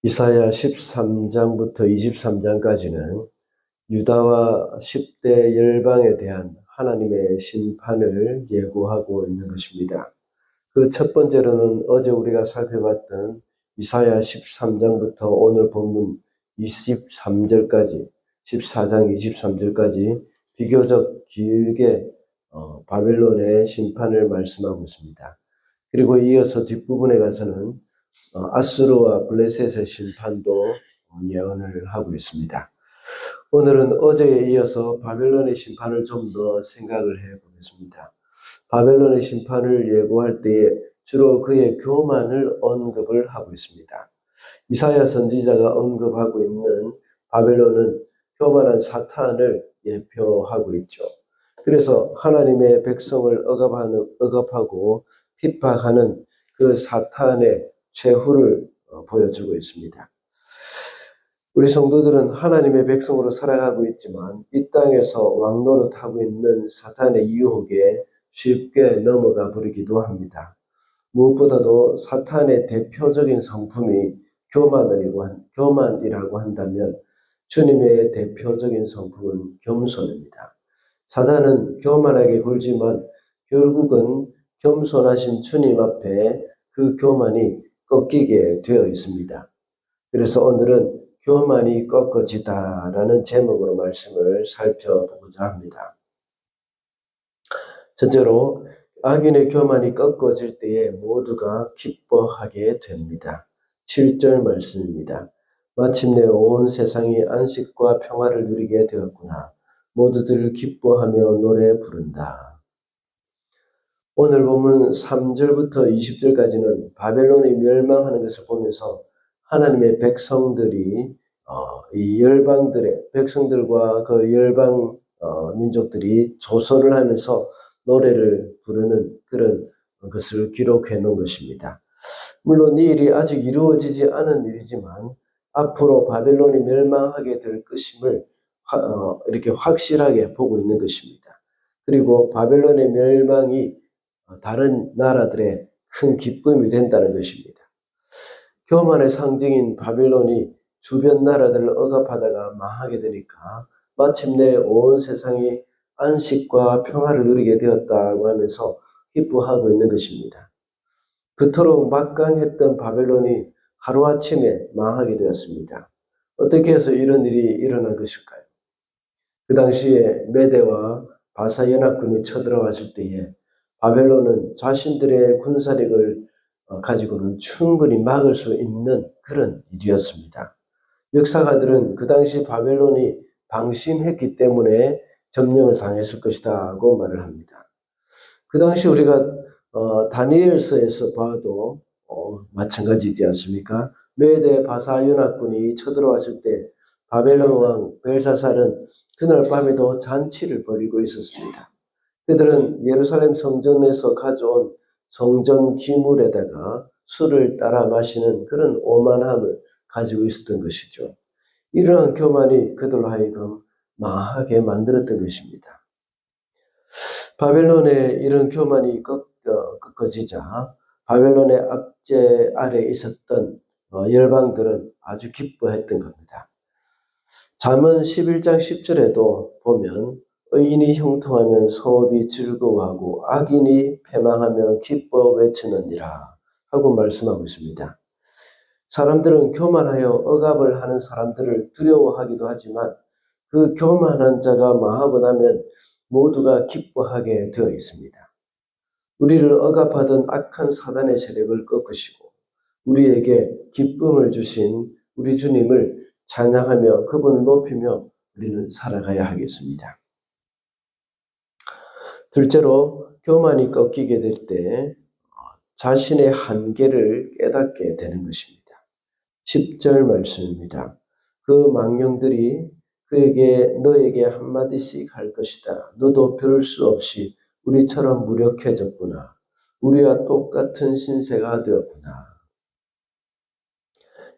이사야 13장부터 23장까지는 유다와 10대 열방에 대한 하나님의 심판을 예고하고 있는 것입니다. 그 첫 번째로는 어제 우리가 살펴봤던 이사야 13장부터 오늘 본문 23절까지 14장 23절까지 비교적 길게 바벨론의 심판을 말씀하고 있습니다. 그리고 이어서 뒷부분에 가서는 아수르와 블레셋의 심판도 예언을 하고 있습니다. 오늘은 어제에 이어서 바벨론의 심판을 좀 더 생각을 해보겠습니다. 바벨론의 심판을 예고할 때에 주로 그의 교만을 언급을 하고 있습니다. 이사야 선지자가 언급하고 있는 바벨론은 교만한 사탄을 예표하고 있죠. 그래서 하나님의 백성을 억압하고 핍박하는 그 사탄의 최후를 보여주고 있습니다. 우리 성도들은 하나님의 백성으로 살아가고 있지만 이 땅에서 왕노릇하고 있는 사탄의 유혹에 쉽게 넘어가 버리기도 합니다. 무엇보다도 사탄의 대표적인 성품이 교만이라고 한다면 주님의 대표적인 성품은 겸손입니다. 사탄은 교만하게 굴지만 결국은 겸손하신 주님 앞에 그 교만이 꺾이게 되어 있습니다. 그래서 오늘은 교만이 꺾어지다라는 제목으로 말씀을 살펴보고자 합니다. 첫째로 악인의 교만이 꺾어질 때에 모두가 기뻐하게 됩니다. 7절 말씀입니다. 마침내 온 세상이 안식과 평화를 누리게 되었구나. 모두들 기뻐하며 노래 부른다. 오늘 보면 3절부터 20절까지는 바벨론이 멸망하는 것을 보면서 하나님의 백성들이 이 열방들의 백성들과 그 열방 민족들이 조소를 하면서 노래를 부르는 그런 것을 기록해 놓은 것입니다. 물론 이 일이 아직 이루어지지 않은 일이지만 앞으로 바벨론이 멸망하게 될 것임을 이렇게 확실하게 보고 있는 것입니다. 그리고 바벨론의 멸망이 다른 나라들의 큰 기쁨이 된다는 것입니다. 교만의 상징인 바벨론이 주변 나라들을 억압하다가 망하게 되니까 마침내 온 세상이 안식과 평화를 누리게 되었다고 하면서 기뻐하고 있는 것입니다. 그토록 막강했던 바벨론이 하루아침에 망하게 되었습니다. 어떻게 해서 이런 일이 일어난 것일까요? 그 당시에 메대와 바사 연합군이 쳐들어왔을 때에 바벨론은 자신들의 군사력을 가지고는 충분히 막을 수 있는 그런 일이었습니다. 역사가들은 그 당시 바벨론이 방심했기 때문에 점령을 당했을 것이다고 말을 합니다. 그 당시 우리가 다니엘서에서 봐도 마찬가지지 않습니까? 메대 바사 연합군이 쳐들어왔을 때 바벨론 왕 벨사살은 그날 밤에도 잔치를 벌이고 있었습니다. 그들은 예루살렘 성전에서 가져온 성전 기물에다가 술을 따라 마시는 그런 오만함을 가지고 있었던 것이죠. 이러한 교만이 그들로 하여금 망하게 만들었던 것입니다. 바벨론의 이런 교만이 꺾어지자 바벨론의 압제 아래 있었던 열방들은 아주 기뻐했던 겁니다. 잠언 11장 10절에도 보면 의인이 형통하면 성읍이 즐거워하고 악인이 패망하면 기뻐 외치느니라 하고 말씀하고 있습니다. 사람들은 교만하여 억압을 하는 사람들을 두려워하기도 하지만 그 교만한 자가 망하고 나면 모두가 기뻐하게 되어 있습니다. 우리를 억압하던 악한 사단의 세력을 꺾으시고 우리에게 기쁨을 주신 우리 주님을 찬양하며 그분을 높이며 우리는 살아가야 하겠습니다. 둘째로 교만이 꺾이게 될 때 자신의 한계를 깨닫게 되는 것입니다. 10절 말씀입니다. 그 망령들이 너에게 한마디씩 할 것이다. 너도 별 수 없이 우리처럼 무력해졌구나. 우리와 똑같은 신세가 되었구나.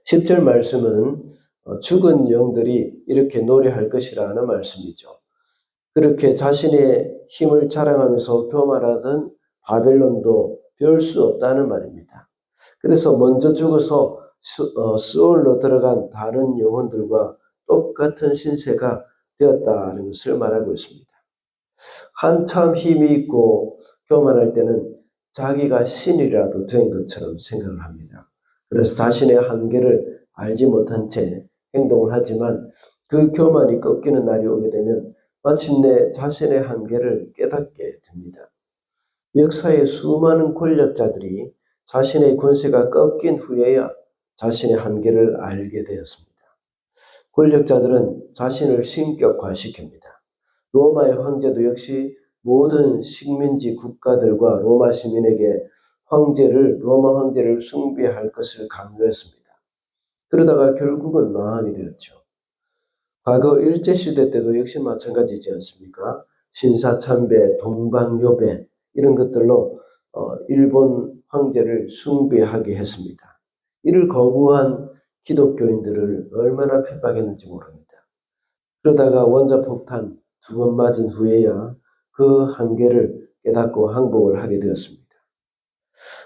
10절 말씀은 죽은 영들이 이렇게 노래할 것이라는 말씀이죠. 그렇게 자신의 힘을 자랑하면서 교만하던 바벨론도 별 수 없다는 말입니다. 그래서 먼저 죽어서 스올로 들어간 다른 영혼들과 똑같은 신세가 되었다는 것을 말하고 있습니다. 한참 힘이 있고 교만할 때는 자기가 신이라도 된 것처럼 생각을 합니다. 그래서 자신의 한계를 알지 못한 채 행동을 하지만 그 교만이 꺾이는 날이 오게 되면 마침내 자신의 한계를 깨닫게 됩니다. 역사의 수많은 권력자들이 자신의 권세가 꺾인 후에야 자신의 한계를 알게 되었습니다. 권력자들은 자신을 신격화시킵니다. 로마의 황제도 역시 모든 식민지 국가들과 로마 시민에게 로마 황제를 숭배할 것을 강요했습니다. 그러다가 결국은 망하게 되었죠. 과거 일제시대 때도 역시 마찬가지지 않습니까? 신사참배, 동방요배 이런 것들로 일본 황제를 숭배하게 했습니다. 이를 거부한 기독교인들을 얼마나 핍박했는지 모릅니다. 그러다가 원자폭탄 2번 맞은 후에야 그 한계를 깨닫고 항복을 하게 되었습니다.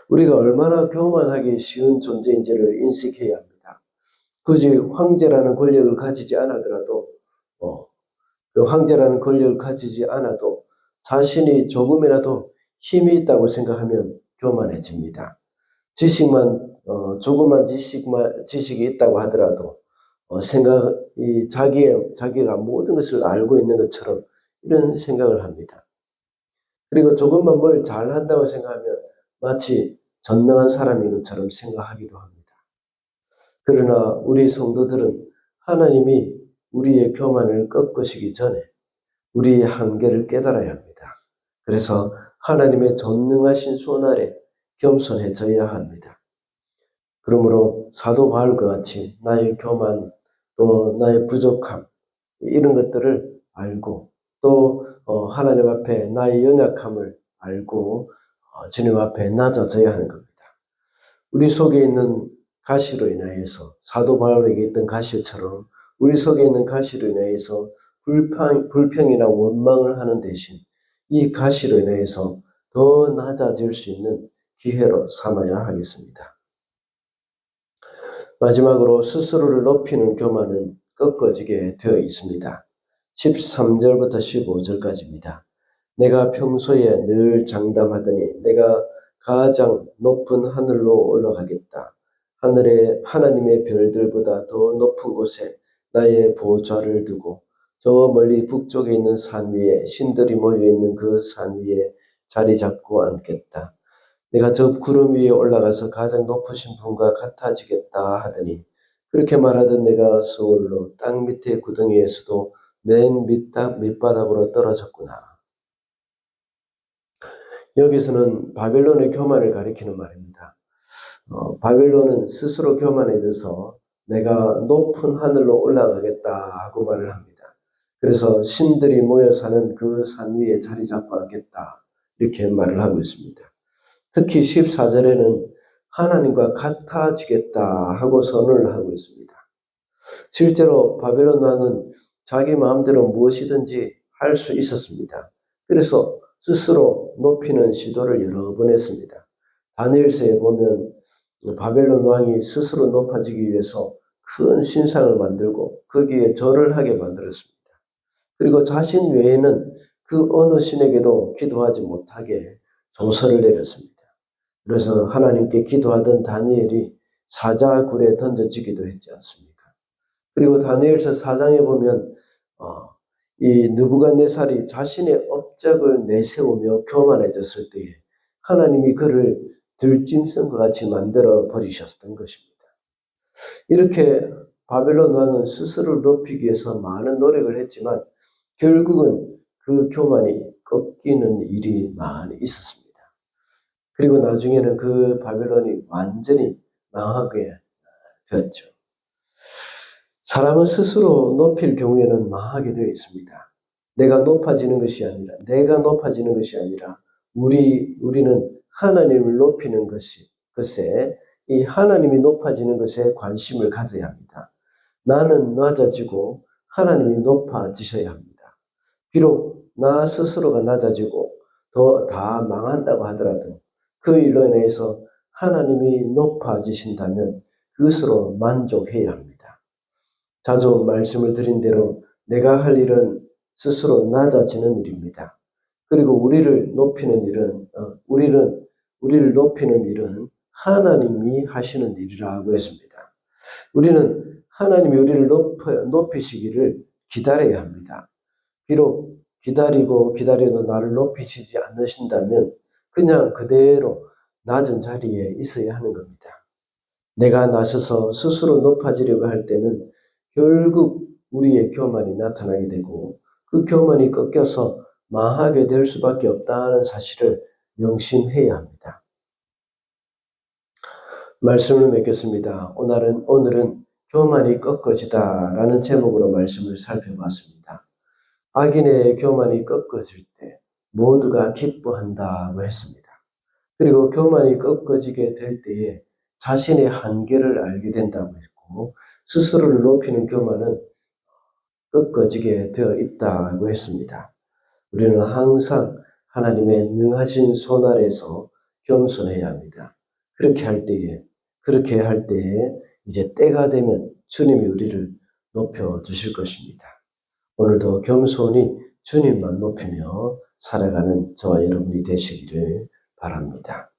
우리가 얼마나 교만하기 쉬운 존재인지를 인식해야 합니다. 굳이 황제라는 권력을 가지지 않아더라도 그 황제라는 권력을 가지지 않아도 자신이 조금이라도 힘이 있다고 생각하면 교만해집니다. 조그만 지식이 있다고 하더라도 자기가 모든 것을 알고 있는 것처럼 이런 생각을 합니다. 그리고 조금만 뭘 잘한다고 생각하면 마치 전능한 사람인 것처럼 생각하기도 합니다. 그러나 우리 성도들은 하나님이 우리의 교만을 꺾으시기 전에 우리의 한계를 깨달아야 합니다. 그래서 하나님의 전능하신 손 아래 겸손해져야 합니다. 그러므로 사도 바울과 같이 나의 교만, 또 나의 부족함 이런 것들을 알고 또 하나님 앞에 나의 연약함을 알고 주님 앞에 낮아져야 하는 겁니다. 우리 속에 있는 가시로 인하여서 사도 바울에게 있던 가시처럼 우리 속에 있는 가시로 인하여서 불평이나 원망을 하는 대신 이 가시로 인하여서 더 낮아질 수 있는 기회로 삼아야 하겠습니다. 마지막으로 스스로를 높이는 교만은 꺾어지게 되어 있습니다. 13절부터 15절까지입니다. 내가 평소에 늘 장담하더니 내가 가장 높은 하늘로 올라가겠다. 하늘에 하나님의 별들보다 더 높은 곳에 나의 보좌를 두고 저 멀리 북쪽에 있는 산 위에 신들이 모여있는 그 산 위에 자리 잡고 앉겠다. 내가 저 구름 위에 올라가서 가장 높으신 분과 같아지겠다 하더니 그렇게 말하던 내가 서울로 땅 밑의 구덩이에서도 맨 밑바닥으로 떨어졌구나. 여기서는 바벨론의 교만을 가리키는 말입니다. 바벨론은 스스로 교만해져서 내가 높은 하늘로 올라가겠다 하고 말을 합니다. 그래서 신들이 모여 사는 그 산 위에 자리 잡고 앉겠다 이렇게 말을 하고 있습니다. 특히 14절에는 하나님과 같아지겠다 하고 선언을 하고 있습니다. 실제로 바벨론 왕은 자기 마음대로 무엇이든지 할 수 있었습니다. 그래서 스스로 높이는 시도를 여러 번 했습니다. 다니엘서에 보면 바벨론 왕이 스스로 높아지기 위해서 큰 신상을 만들고 거기에 절을 하게 만들었습니다. 그리고 자신 외에는 그 어느 신에게도 기도하지 못하게 조서를 내렸습니다. 그래서 하나님께 기도하던 다니엘이 사자굴에 던져지기도 했지 않습니까? 그리고 다니엘서 4장에 보면 이 느부갓네살이 자신의 업적을 내세우며 교만해졌을 때에 하나님이 그를 들짐승과 같이 만들어 버리셨던 것입니다. 이렇게 바벨론 왕은 스스로를 높이기 위해서 많은 노력을 했지만 결국은 그 교만이 꺾이는 일이 많이 있었습니다. 그리고 나중에는 그 바벨론이 완전히 망하게 되었죠. 사람은 스스로 높일 경우에는 망하게 되어 있습니다. 내가 높아지는 것이 아니라 우리는 하나님을 높이는 것에 이 하나님이 높아지는 것에 관심을 가져야 합니다. 나는 낮아지고 하나님이 높아지셔야 합니다. 비록 나 스스로가 낮아지고 다 망한다고 하더라도 그 일로 인해서 하나님이 높아지신다면 그것으로 만족해야 합니다. 자주 말씀을 드린 대로 내가 할 일은 스스로 낮아지는 일입니다. 그리고 우리를 높이는 일은 하나님이 하시는 일이라고 했습니다. 우리는 하나님이 우리를 높이시기를 기다려야 합니다. 비록 기다려도 나를 높이시지 않으신다면 그냥 그대로 낮은 자리에 있어야 하는 겁니다. 내가 나서서 스스로 높아지려고 할 때는 결국 우리의 교만이 나타나게 되고 그 교만이 꺾여서 망하게 될 수밖에 없다는 사실을 명심해야 합니다. 말씀을 맺겠습니다. 오늘은 교만이 꺾어지다라는 제목으로 말씀을 살펴봤습니다. 악인의 교만이 꺾어질 때 모두가 기뻐한다고 했습니다. 그리고 교만이 꺾어지게 될 때에 자신의 한계를 알게 된다고 했고 스스로를 높이는 교만은 꺾어지게 되어 있다고 했습니다. 우리는 항상 하나님의 능하신 손 아래서 겸손해야 합니다. 그렇게 할 때에 이제 때가 되면 주님이 우리를 높여 주실 것입니다. 오늘도 겸손히 주님만 높이며 살아가는 저와 여러분이 되시기를 바랍니다.